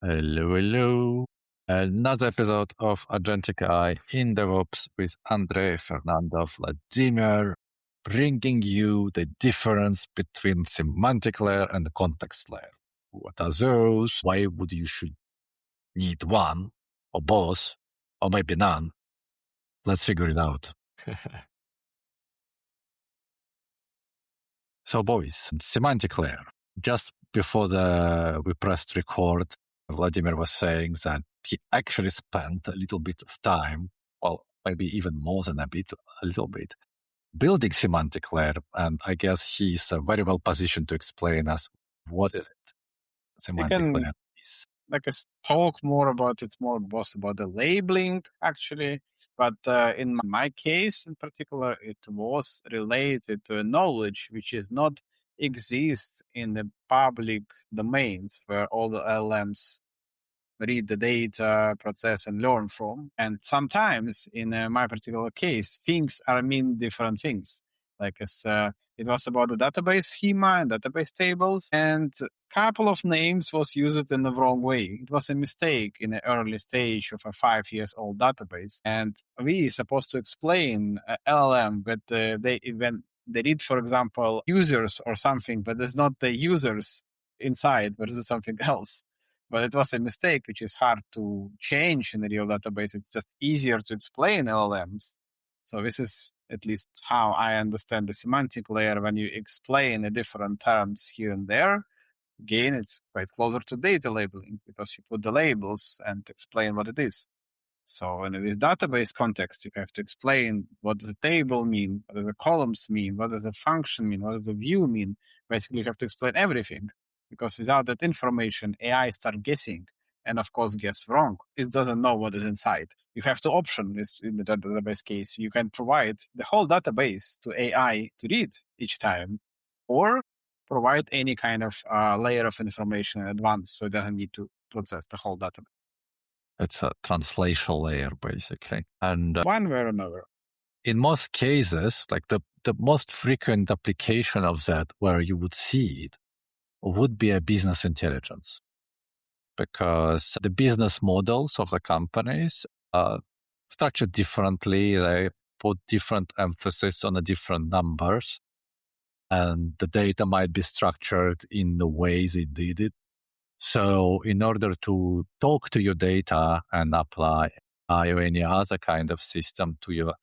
Hello, hello. Another episode of Agentic AI in DevOps with Andre, Fernando, Vladimir, bringing you the difference between semantic layer and the context layer. What are those? Why would you should need one or both or maybe none? Let's figure it out. So, boys, semantic layer. Just before we pressed record, Vladimir was saying that he actually spent a little bit of time, well, maybe even more than a little bit, building semantic layer. And I guess he's very well positioned to explain us what is it semantic layer is. Talk more about it's more both about the labeling actually, but in my case in particular, it was related to a knowledge which is not exists in the public domains where all the LLMs read the data, process, and learn from. And sometimes, in my particular case, things are mean different things. It was about the database schema and database tables, and a couple of names was used in the wrong way. It was a mistake in the early stage of a 5 years old database, and we supposed to explain LLM, but when they read, for example, users or something, but it's not the users inside, but it's something else. But it was a mistake, which is hard to change in the real database. It's just easier to explain LLMs. So this is at least how I understand the semantic layer. When you explain the different terms here and there, again, it's quite closer to data labeling because you put the labels and explain what it is. So in this database context, you have to explain what does a table mean, what does the columns mean, what does a function mean, what does the view mean. Basically, you have to explain everything because without that information, AI start guessing and of course guess wrong. It doesn't know what is inside. You have two options in the database case. You can provide the whole database to AI to read each time, or provide any kind of layer of information in advance so it doesn't need to process the whole database. It's a translation layer, basically. And one way or another. In most cases, like the most frequent application of that where you would see it would be a business intelligence, because the business models of the companies are structured differently. They put different emphasis on the different numbers, and the data might be structured in the ways it did it. So in order to talk to your data and apply or any other kind of system to your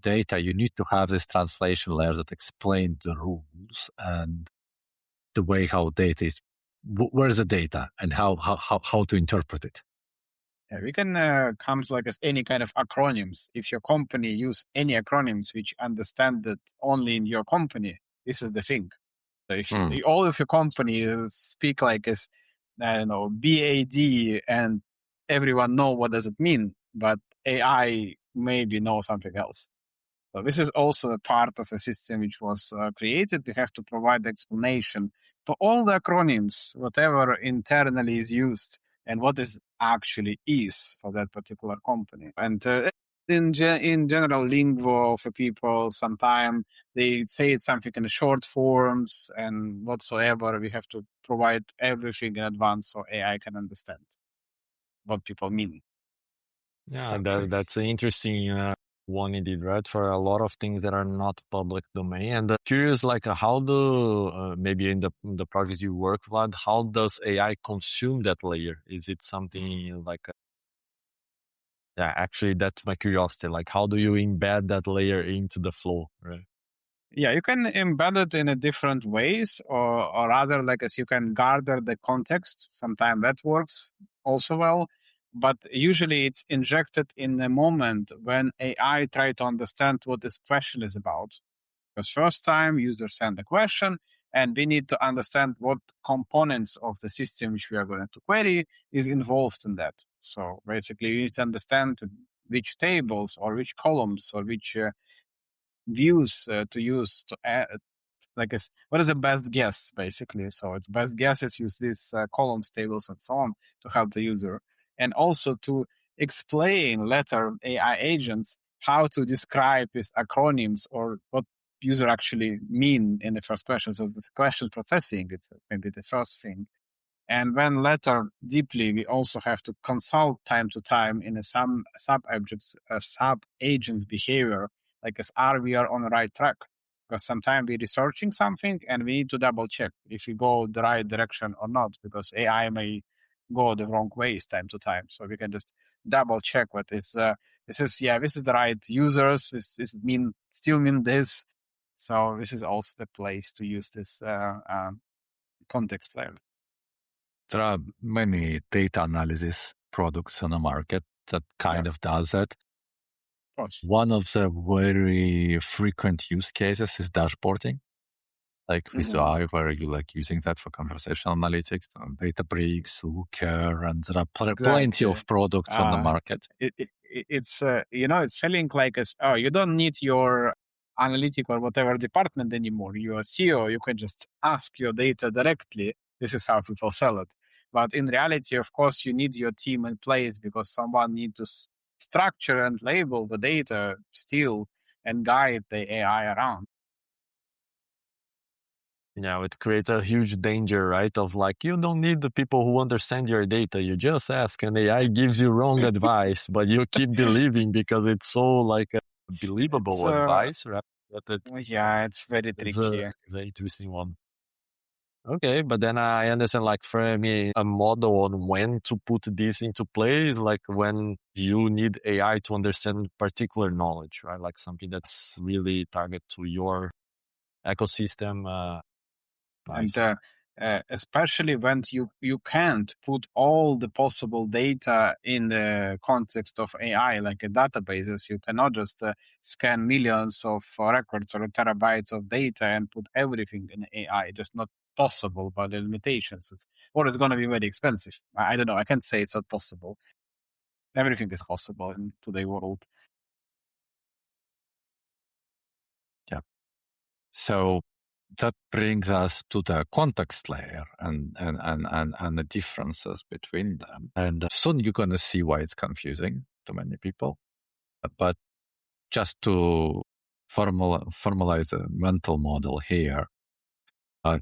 data, you need to have this translation layer that explains the rules and the way how data is, where's the data and how to interpret it. Yeah, we can come to as any kind of acronyms. If your company use any acronyms which understand that only in your company, this is the thing. So if all of your companies speak as, I don't know, BAD, and everyone know what does it mean, but AI maybe know something else. So this is also a part of a system which was created. We have to provide explanation to all the acronyms, whatever internally is used, and what is actually is for that particular company. And in general lingo for people, sometimes they say it's something in the short forms and whatsoever. We have to provide everything in advance so AI can understand what people mean. Yeah, that's an interesting one indeed, right? For a lot of things that are not public domain. And curious, how do, maybe in the projects you work with, how does AI consume that layer? Is it something yeah, actually, that's my curiosity. How do you embed that layer into the flow, right? Yeah, you can embed it in a different ways, or rather, as you can gather the context. Sometimes that works also well, but usually it's injected in the moment when AI try to understand what this question is about. Because first time user send a question, and we need to understand what components of the system which we are going to query is involved in that. So basically, you need to understand which tables or which columns or which views to use to add, what is the best guess basically. So it's best guesses use these columns, tables, and so on to help the user, and also to explain later AI agents how to describe these acronyms or what user actually mean in the first question. So this question processing, it's maybe the first thing. And when later deeply, we also have to consult time to time in some sub-agent's behavior, like as are we are on the right track. Because sometimes we're researching something and we need to double check if we go the right direction or not, because AI may go the wrong ways time to time. So we can just double check what is this is the right users. This is still mean this. So this is also the place to use this context layer. There are many data analysis products on the market that kind of does that. Of course. One of the very frequent use cases is dashboarding, like with AI, where you like using that for conversational analytics, Databricks, Looker, and there are plenty of products on the market. It's it's selling like as you don't need your analytic or whatever department anymore. You're a CEO, you can just ask your data directly. This is how people sell it. But in reality, of course, you need your team in place because someone needs to structure and label the data still and guide the AI around. Yeah, it creates a huge danger, right? Of like, you don't need the people who understand your data. You just ask and AI gives you wrong advice, but you keep believing because it's so like a believable advice, right? But it's very tricky. It's an interesting one. Okay, but then I understand like framing a model on when to put this into place, like when you need AI to understand particular knowledge, right? Like something that's really target to your ecosystem. Nice. And especially when you can't put all the possible data in the context of AI, like a databases. You cannot just scan millions of records or terabytes of data and put everything in AI. Just not possible by the limitations. Or it's going to be very expensive. I don't know. I can't say it's not possible. Everything is possible in today's world. Yeah. So that brings us to the context layer and the differences between them. And soon you're going to see why it's confusing to many people. But just to formalize a mental model here,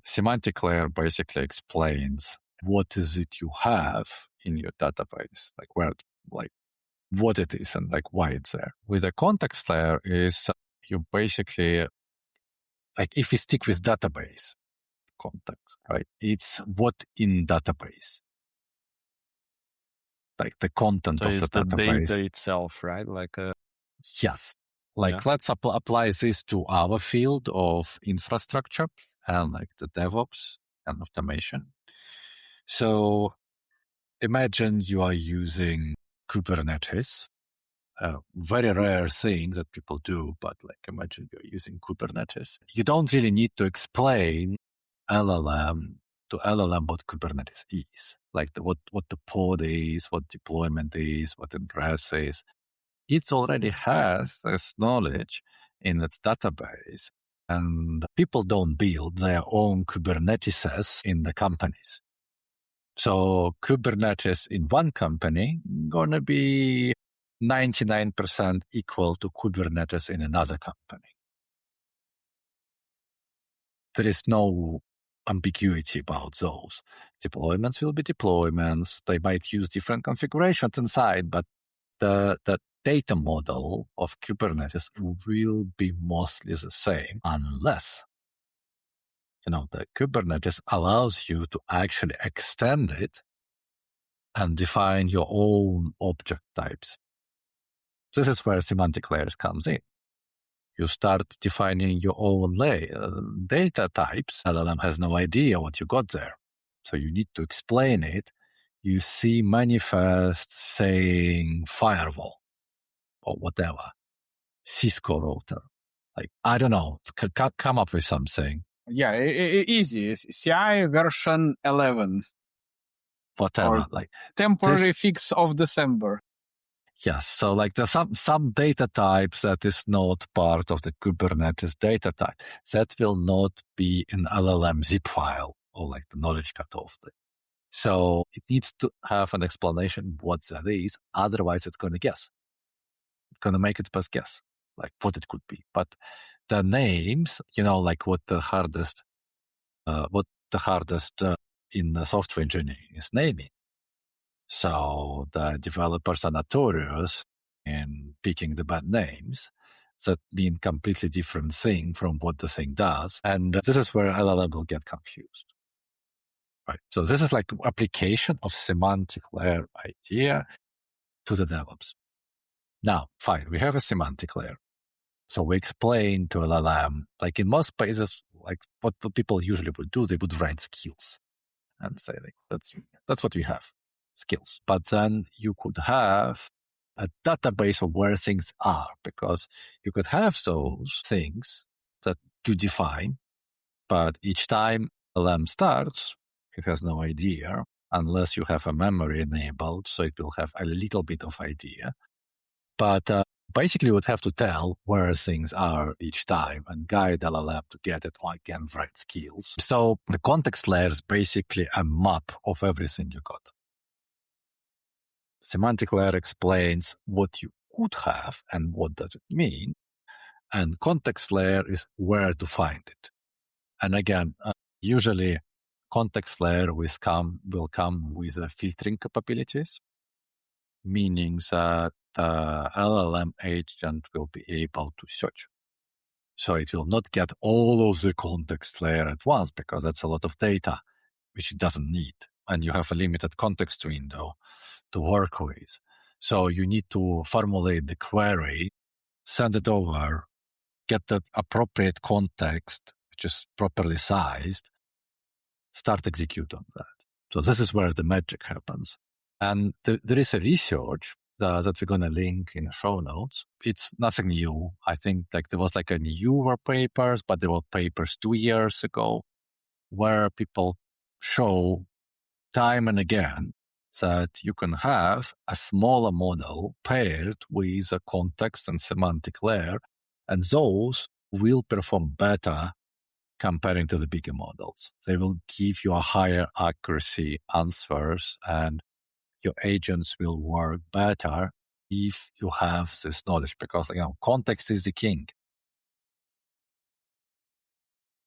semantic layer basically explains what is it you have in your database, like what it is and like why it's there. With a context layer is you basically, like if you stick with database context, right? It's what in database, like the content So of the it's the database. data itself, right? Yes. Let's apply this to our field of infrastructure and like the DevOps and automation. So imagine you are using Kubernetes, a very rare thing that people do, but like imagine you're using Kubernetes. You don't really need to explain LLM to LLM what Kubernetes is, like what the pod is, what deployment is, what ingress is. It already has this knowledge in its database, and people don't build their own Kubernetes in the companies. So Kubernetes in one company gonna be 99% equal to Kubernetes in another company. There is no ambiguity about those. Deployments will be deployments. They might use different configurations inside, but the data model of Kubernetes will be mostly the same unless, the Kubernetes allows you to actually extend it and define your own object types. This is where semantic layers comes in. You start defining your own data types. LLM has no idea what you got there. So you need to explain it. You see manifest saying firewall or whatever, Cisco router. Like, I don't know, come up with something. Yeah, easy. CI version 11. Whatever. Or like temporary fix of December. Yes. So like there's some data types that is not part of the Kubernetes data type. That will not be an LLM zip file or like the knowledge cutoff thing. So it needs to have an explanation what that is. Otherwise, it's going to guess. It's going to make its best guess, like what it could be. But the names, like what the hardest in the software engineering is naming. So the developers are notorious in picking the bad names that mean completely different thing from what the thing does. And this is where LLM will get confused. Right. So this is like application of semantic layer idea to the DevOps. Now, fine, we have a semantic layer. So we explain to LLM, like in most places, like what people usually would do, they would write skills and say, like, that's what we have, skills. But then you could have a database of where things are, because you could have those things that you define, but each time LLM starts, it has no idea unless you have a memory enabled, so it will have a little bit of idea. But basically, you would have to tell where things are each time and guide LLM to get it, or again, write skills. So the context layer is basically a map of everything you got. Semantic layer explains what you could have and what does it mean. And context layer is where to find it. And again, usually context layer will come with filtering capabilities, meaning that the LLM agent will be able to search. So it will not get all of the context layer at once, because that's a lot of data, which it doesn't need. And you have a limited context window to work with. So you need to formulate the query, send it over, get the appropriate context, which is properly sized, start execute on that. So this is where the magic happens. And there is a research that we're going to link in the show notes. It's nothing new. I think like there was like a newer papers, but there were papers 2 years ago where people show time and again that you can have a smaller model paired with a context and semantic layer, and those will perform better comparing to the bigger models. They will give you a higher accuracy answers, and your agents will work better if you have this knowledge, because context is the king.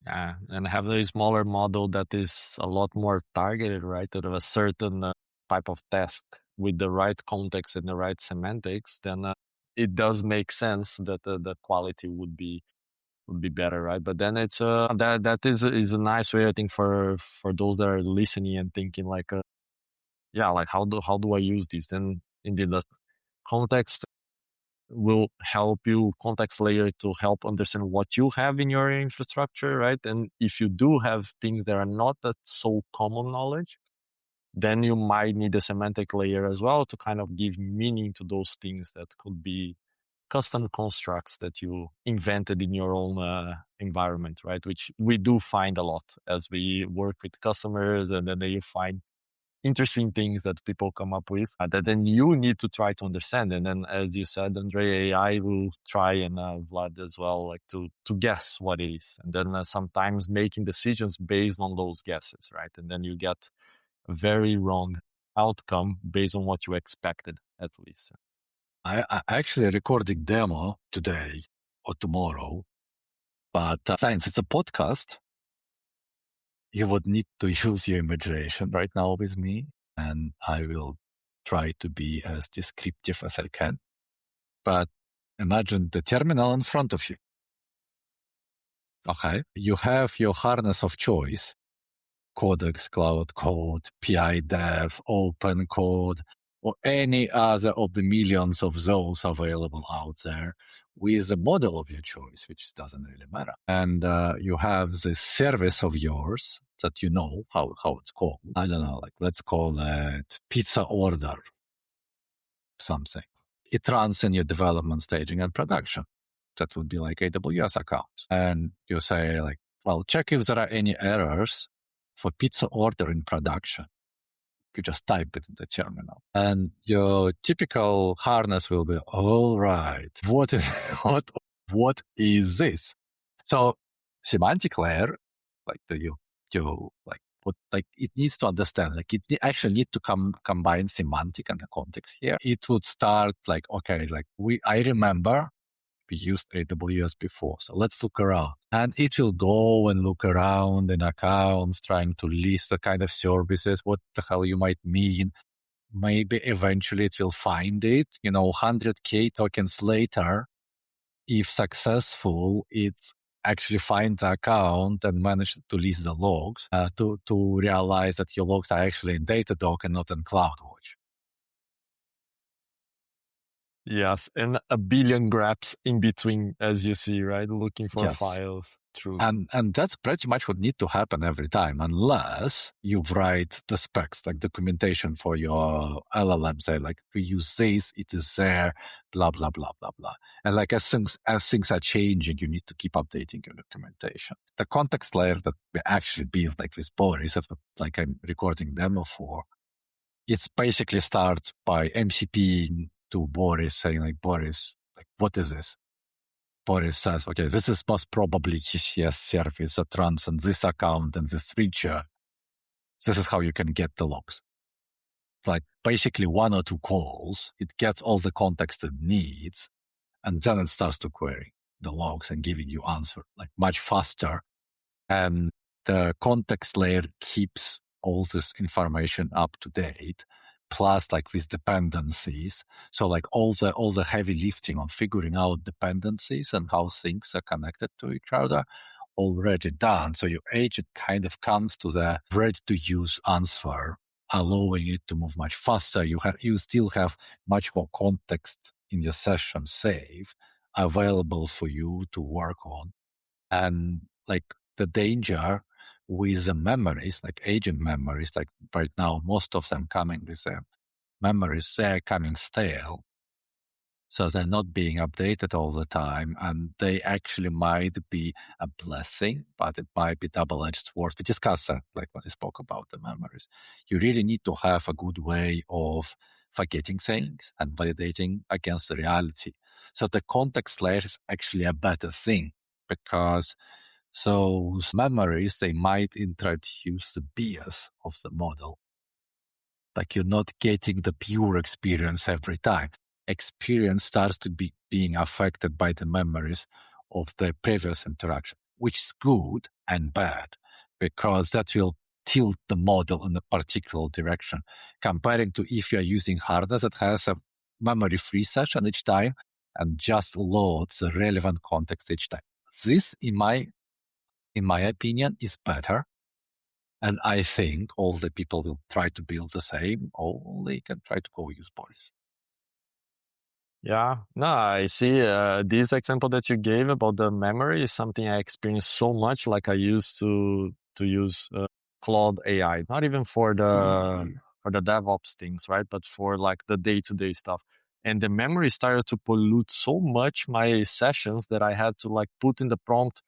Yeah, and have a smaller model that is a lot more targeted, right, to a certain type of task with the right context and the right semantics, then it does make sense that the quality would be better, right? But then it's that is a nice way, I think, for those that are listening and thinking like, like how do I use this? Then indeed, the context will help you, context layer, to help understand what you have in your infrastructure, right? And if you do have things that are not that so common knowledge, then you might need a semantic layer as well to kind of give meaning to those things that could be custom constructs that you invented in your own environment, right? Which we do find a lot as we work with customers, and then you find interesting things that people come up with that then you need to try to understand. And then, as you said, Andre, AI will try, and Vlad as well, like to guess what it is. And then sometimes making decisions based on those guesses, right? And then you get a very wrong outcome based on what you expected, at least. I actually recording demo today or tomorrow, but since it's a podcast, you would need to use your imagination right now with me, and I will try to be as descriptive as I can. But imagine the terminal in front of you. Okay, you have your harness of choice: Codex, Cloud Code, PI Dev, Open Code, or any other of the millions of those available out there, with the model of your choice, which doesn't really matter. And you have this service of yours that you know how it's called. I don't know, like let's call it pizza order something. It runs in your development, staging, and production. That would be like AWS accounts. And you say like, well, check if there are any errors for pizza order in production. You just type it in the terminal, and your typical harness will be, all right, what is this? So semantic layer, like it needs to understand, like it actually need to combine semantic and the context here. It would start like, okay, like I remember we used AWS before. So let's look around. And it will go and look around in accounts, trying to list the kind of services, what the hell you might mean. Maybe eventually it will find it, 100K tokens later. If successful, it actually find the account and manage to list the logs to realize that your logs are actually in Datadog and not in CloudWatch. Yes, and a billion grabs in between, as you see, right? Looking for files. True. And that's pretty much what needs to happen every time, unless you write the specs, like documentation for your LLM, say like, we use this, it is there, blah, blah, blah, blah, blah. And like as things are changing, you need to keep updating your documentation. The context layer that we actually built, like with Boris, that's what like I'm recording demo for. It basically starts by MCPing to Boris, saying like, Boris, like, what is this? Boris says, okay, this is most probably ECS service that runs on this account and this feature. This is how you can get the logs. Like basically 1 or 2 calls, it gets all the context it needs, and then it starts to query the logs and giving you answer like much faster. And the context layer keeps all this information up to date, plus like with dependencies. So like all the heavy lifting on figuring out dependencies and how things are connected to each other already done. So your agent kind of comes to the ready-to-use answer, allowing it to move much faster. You still have much more context in your session save available for you to work on. And like the danger with the memories, like agent memories, like right now, most of them coming with the memories, they're coming stale. So they're not being updated all the time, and they actually might be a blessing, but it might be double-edged sword. We discussed that, like when we spoke about the memories. You really need to have a good way of forgetting things and validating against the reality. So the context layer is actually a better thing, because those memories, they might introduce the bias of the model. Like you're not getting the pure experience every time. Experience starts to be being affected by the memories of the previous interaction, which is good and bad, because that will tilt the model in a particular direction, comparing to if you're using hardness that has a memory-free session each time and just loads the relevant context each time. This, in my opinion, is better. And I think all the people will try to build the same, or they can try to go use Boris. Yeah, no, I see. This example that you gave about the memory is something I experienced so much. Like I used to use Claude AI, not even for the DevOps things, right? But for like the day-to-day stuff. And the memory started to pollute so much my sessions that I had to like put in the prompt,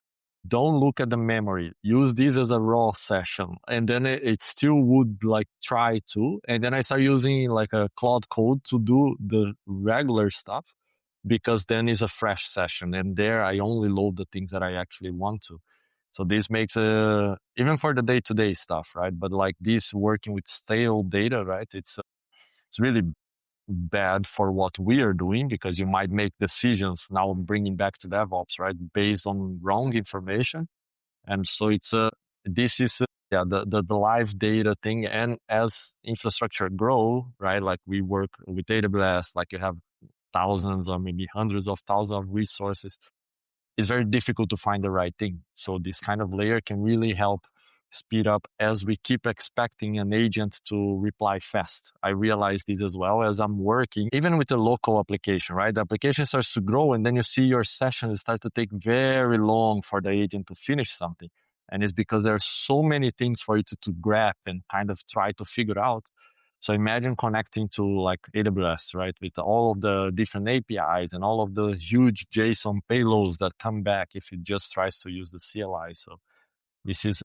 don't look at the memory, use this as a raw session. And then it still would like try to. And then I started using like a Claude Code to do the regular stuff, because then it's a fresh session. And there I only load the things that I actually want to. So this makes even for the day-to-day stuff, right? But like this working with stale data, right? It's really bad for what we are doing, because you might make decisions now bringing back to DevOps, right? Based on wrong information. And so it's this is the live data thing. And as infrastructure grow, right? Like we work with AWS, like you have thousands or maybe hundreds of thousands of resources. It's very difficult to find the right thing. So this kind of layer can really help speed up as we keep expecting an agent to reply fast. I realize this as well as I'm working, even with a local application, right? The application starts to grow, and then you see your sessions start to take very long for the agent to finish something. And it's because there are so many things for you to grab and kind of try to figure out. So imagine connecting to like AWS, right? With all of the different APIs and all of the huge JSON payloads that come back if it just tries to use the CLI. So this is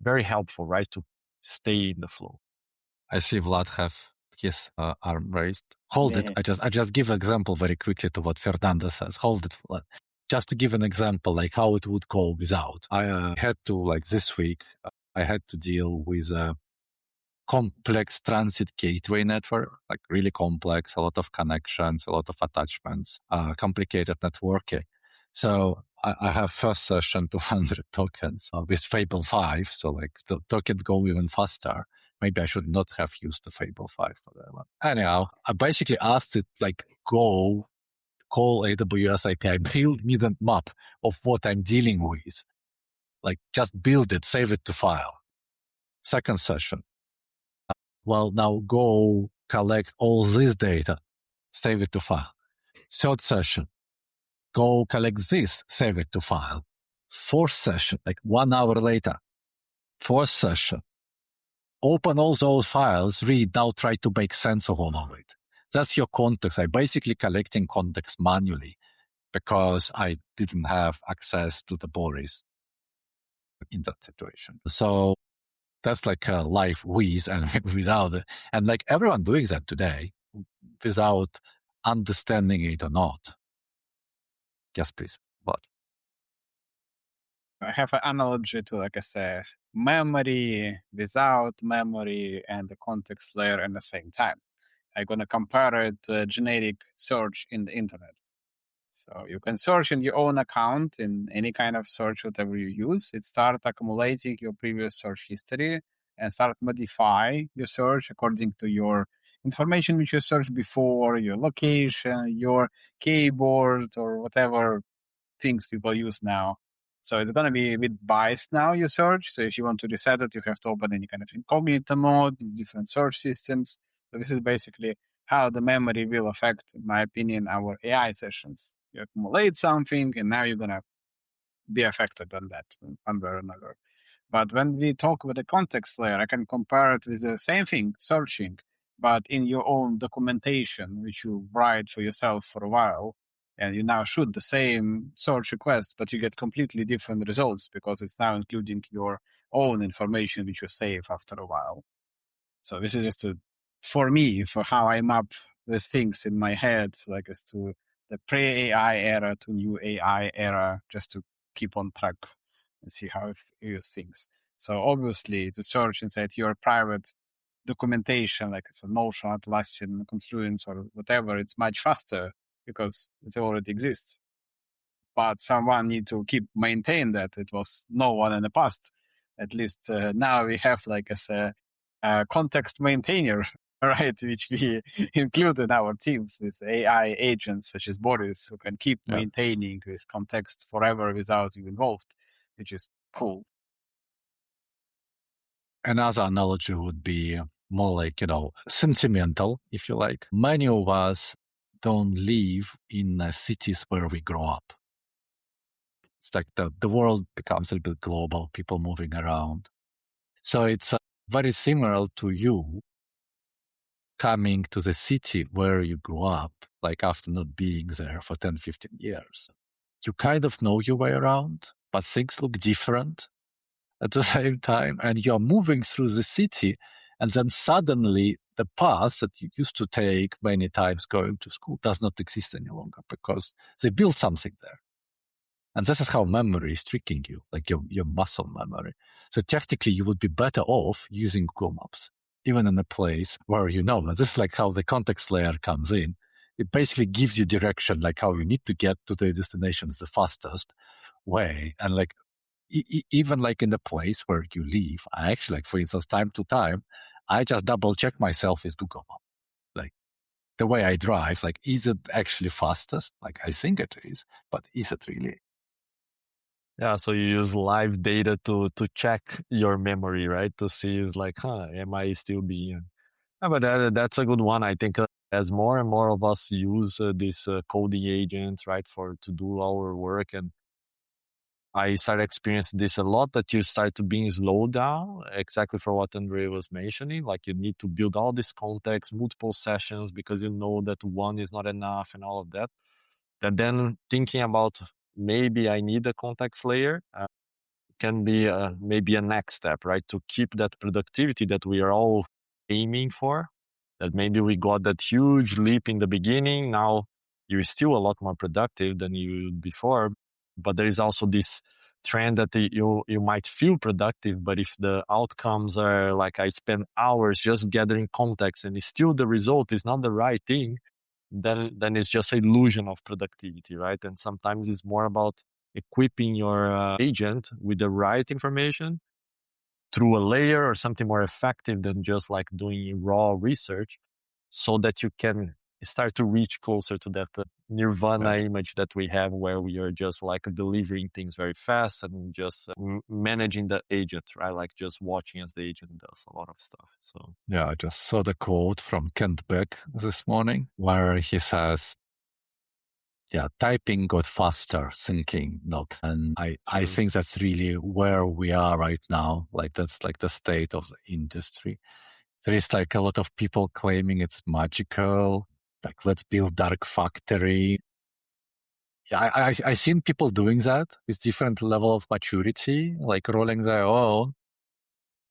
very helpful, right? To stay in the flow. I see Vlad have his arm raised. Hold it. I just give an example very quickly to what Fernando says. Hold it, Vlad. Just to give an example, like how it would go without. I had to, like this week, I had to deal with a complex transit gateway network, like really complex, a lot of connections, a lot of attachments, complicated networking. So I have first session 200 tokens with Fable 5. So like the tokens go even faster. Maybe I should not have used the Fable 5 for that one. Anyhow, I basically asked it like, go call AWS API, build me the map of what I'm dealing with. Like just build it, save it to file. Second session. Well, now go collect all this data, save it to file. Third session. Go collect this, save it to file. Fourth session, like 1 hour later. Fourth session. Open all those files, read, now try to make sense of all of it. That's your context. I'm basically collecting context manually because I didn't have access to the Boris in that situation. So that's like a life with and without it. And like everyone doing that today without understanding it or not. Yes, please. What? I have an analogy to, like I say, memory, without memory, and the context layer at the same time. I'm going to compare it to a generic search in the internet. So you can search in your own account in any kind of search, whatever you use. It starts accumulating your previous search history and start modify your search according to your information which you searched before, your location, your keyboard, or whatever things people use now. So it's going to be a bit biased now, your search. So if you want to reset it, you have to open any kind of incognito mode, different search systems. So this is basically how the memory will affect, in my opinion, our AI sessions. You accumulate something, and now you're going to be affected on that one way or another. But when we talk about the context layer, I can compare it with the same thing, searching, but in your own documentation, which you write for yourself for a while, and you now shoot the same search request, but you get completely different results because it's now including your own information, which you save after a while. So this is just for me, for how I map these things in my head, like as to the pre-AI era to new AI era, just to keep on track and see how you use things. So obviously, to search inside your private documentation, like it's a Notion, Atlassian, Confluence, or whatever, it's much faster because it already exists. But someone need to keep maintain that. It was no one in the past. At least now we have like as a context maintainer, right? Which we include in our teams. This AI agents such as Boris who can keep maintaining this context forever without you involved, which is cool. Another analogy would be more like, sentimental, if you like. Many of us don't live in cities where we grow up. It's like the world becomes a little bit global, people moving around. So it's very similar to you coming to the city where you grew up, like after not being there for 10, 15 years. You kind of know your way around, but things look different at the same time. And you're moving through the city, and then suddenly the path that you used to take many times going to school does not exist any longer because they built something there. And this is how memory is tricking you, like your muscle memory. So technically, you would be better off using Google Maps, even in a place where you know. And this is like how the context layer comes in. It basically gives you direction, like how you need to get to the destinations the fastest way. And like even like in the place where you live, I actually, like for instance, time to time, I just double check myself with Google Maps. Like the way I drive, like is it actually fastest? Like I think it is, but is it really? Yeah, so you use live data to check your memory, right? To see is like, am I still being? But that's a good one. I think as more and more of us use these coding agents, right, to do our work, and I started experiencing this a lot, that you start to being slowed down, exactly for what Andre was mentioning. Like you need to build all this context, multiple sessions, because you know that one is not enough and all of that. And then thinking about maybe I need a context layer can be maybe a next step, right? To keep that productivity that we are all aiming for, that maybe we got that huge leap in the beginning. Now you're still a lot more productive than you before, but there is also this trend that you might feel productive, but if the outcomes are like I spend hours just gathering context and still the result is not the right thing, then it's just an illusion of productivity, right? And sometimes it's more about equipping your agent with the right information through a layer or something more effective than just like doing raw research, so that you can start to reach closer to that nirvana image that we have, where we are just like delivering things very fast and just managing the agent, right? Like just watching as the agent does a lot of stuff. So yeah, I just saw the quote from Kent Beck this morning where he says, yeah, typing got faster, thinking not. And I think that's really where we are right now. Like that's like the state of the industry. There is like a lot of people claiming it's magical. Like, let's build dark factory. Yeah, I seen people doing that with different level of maturity, like rolling their own.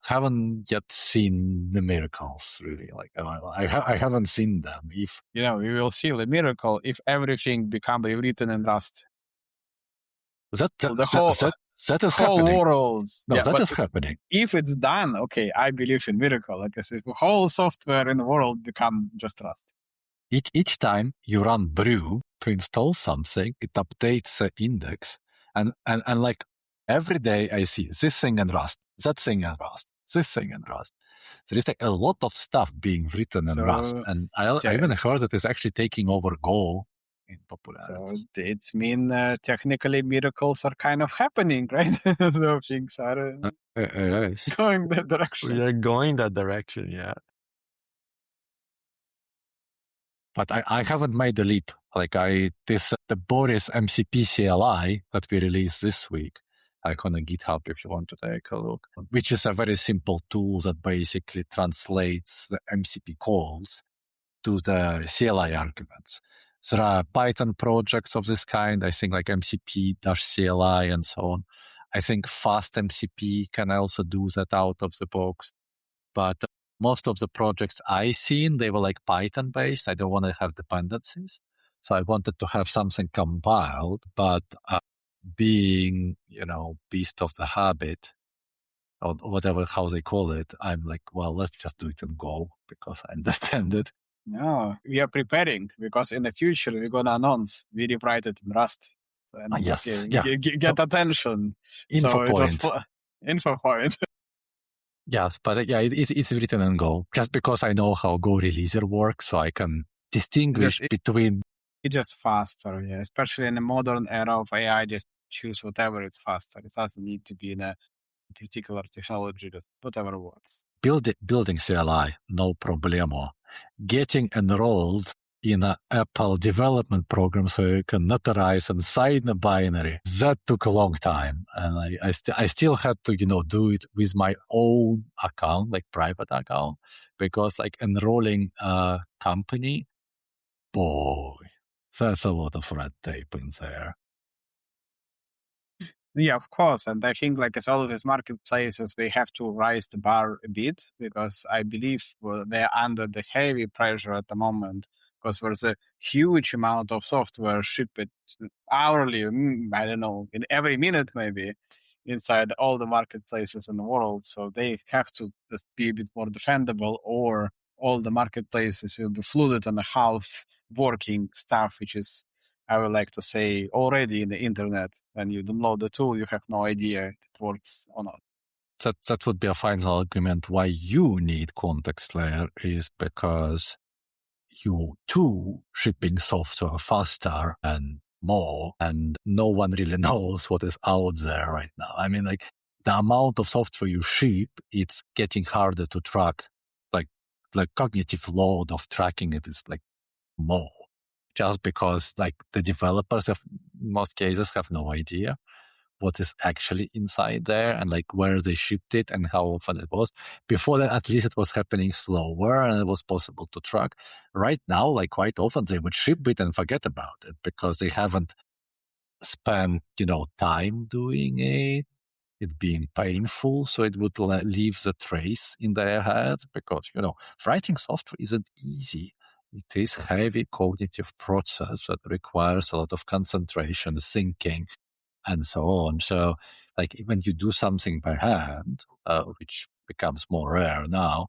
Haven't yet seen the miracles, really. Like I haven't seen them. If we will see the miracle if everything become rewritten in Rust. that is whole happening. world. No, yeah, that is happening. If it's done, okay, I believe in miracle. Like I said, the whole software in the world become just Rust. Each time you run brew to install something, it updates the index, and like every day I see this thing in Rust, that thing in Rust, this thing in Rust. There is like a lot of stuff being written in Rust, and I even heard that it's actually taking over Go in popularity. So it's mean technically miracles are kind of happening, right? So things are going that direction. We are going that direction, yeah. But I haven't made the leap. Like the Boris MCP CLI that we released this week, icon on GitHub if you want to take a look, which is a very simple tool that basically translates the MCP calls to the CLI arguments. There are Python projects of this kind, I think like MCP-CLI and so on. I think Fast MCP can also do that out of the box. But most of the projects I seen, they were like Python based. I don't want to have dependencies. So I wanted to have something compiled, but being, beast of the habit or whatever, how they call it, I'm like, well, let's just do it in Go because I understand it. No, we are preparing because in the future we're going to announce we rewrite it in Rust. And yes, get attention. Info point. Info point. Yes, but it's written in Go just because I know how Go releaser works, so I can distinguish between. It's just faster, yeah. Especially in the modern era of AI, just choose whatever it's faster. It doesn't need to be in a particular technology, just whatever works. Building CLI, no problemo. Getting enrolled in an Apple development program so you can notarize and sign a binary. That took a long time. And I still had to, do it with my own account, like private account, because like enrolling a company, boy, there's a lot of red tape in there. Yeah, of course. And I think like as all of these marketplaces, they have to raise the bar a bit because I believe they're under the heavy pressure at the moment because there's a huge amount of software shipped hourly, I don't know, in every minute maybe inside all the marketplaces in the world. So they have to just be a bit more defendable or all the marketplaces will be flooded on the half working stuff, which is I would like to say already in the internet. When you download the tool, you have no idea if it works or not. That would be a final argument why you need context layer is because you too shipping software faster and more, and no one really knows what is out there right now. I mean, like the amount of software you ship, it's getting harder to track. Like the cognitive load of tracking it is like more. Just because like the developers have, in most cases, have no idea what is actually inside there and like where they shipped it and how often it was. Before that, at least it was happening slower and it was possible to track. Right now, like quite often they would ship it and forget about it because they haven't spent, time doing it being painful. So it would leave the trace in their head because, writing software isn't easy. It is heavy cognitive process that requires a lot of concentration, thinking, and so on. So like when you do something by hand, which becomes more rare now,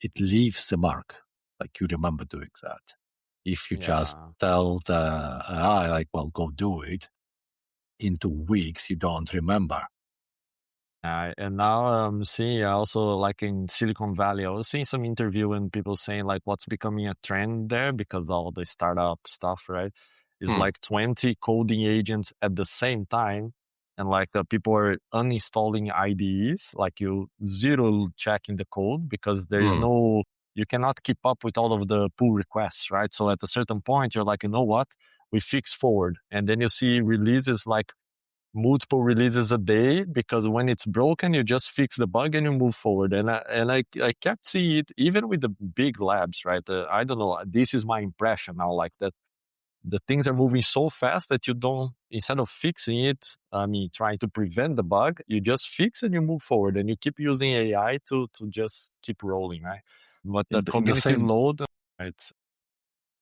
it leaves the mark. Like you remember doing that. If you just tell the AI, like, well, go do it, in 2 weeks, you don't remember. And now I'm seeing also like in Silicon Valley, I was seeing some interview and people saying like what's becoming a trend there because all the startup stuff, right? Is like 20 coding agents at the same time. And like people are uninstalling IDEs, like you zero checking the code because there is no, you cannot keep up with all of the pull requests, right? So at a certain point, you're like, you know what? We fix forward. And then you see releases like multiple releases a day because when it's broken, you just fix the bug and you move forward. And I kept seeing it even with the big labs, right? I don't know. This is my impression now, like that the things are moving so fast that you don't, instead of fixing it, trying to prevent the bug, you just fix and you move forward and you keep using AI to just keep rolling, right? But the cognitive load,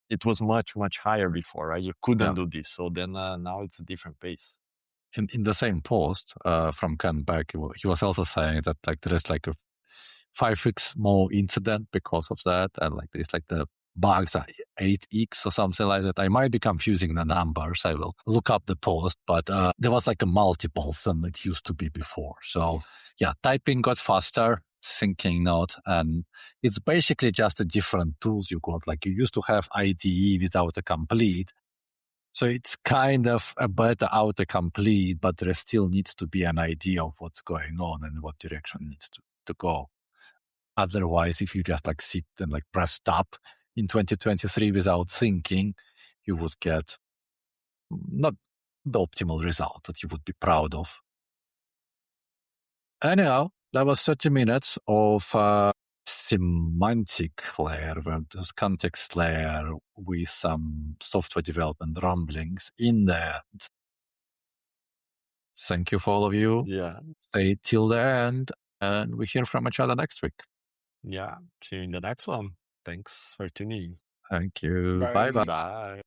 it was much, much higher before, right? You couldn't do this. So then now it's a different pace. In the same post from Ken Beck, he was also saying that like there is like a 5x more incident because of that, and like there's like the bugs are 8x or something like that. I might be confusing the numbers. I will look up the post, but there was like a multiples than it used to be before. So yeah, typing got faster, thinking not, and it's basically just a different tools you got. Like you used to have IDE without a complete. So it's kind of a better autocomplete, but there still needs to be an idea of what's going on and what direction needs to go. Otherwise, if you just like sit and like press stop in 2023 without thinking, you would get not the optimal result that you would be proud of. Anyhow, that was 30 minutes of semantic layer, versus context layer with some software development rumblings in there. Thank you for all of you. Yeah. Stay till the end, and we hear from each other next week. Yeah. See you in the next one. Thanks for tuning. Thank you. Bye. Bye. Bye.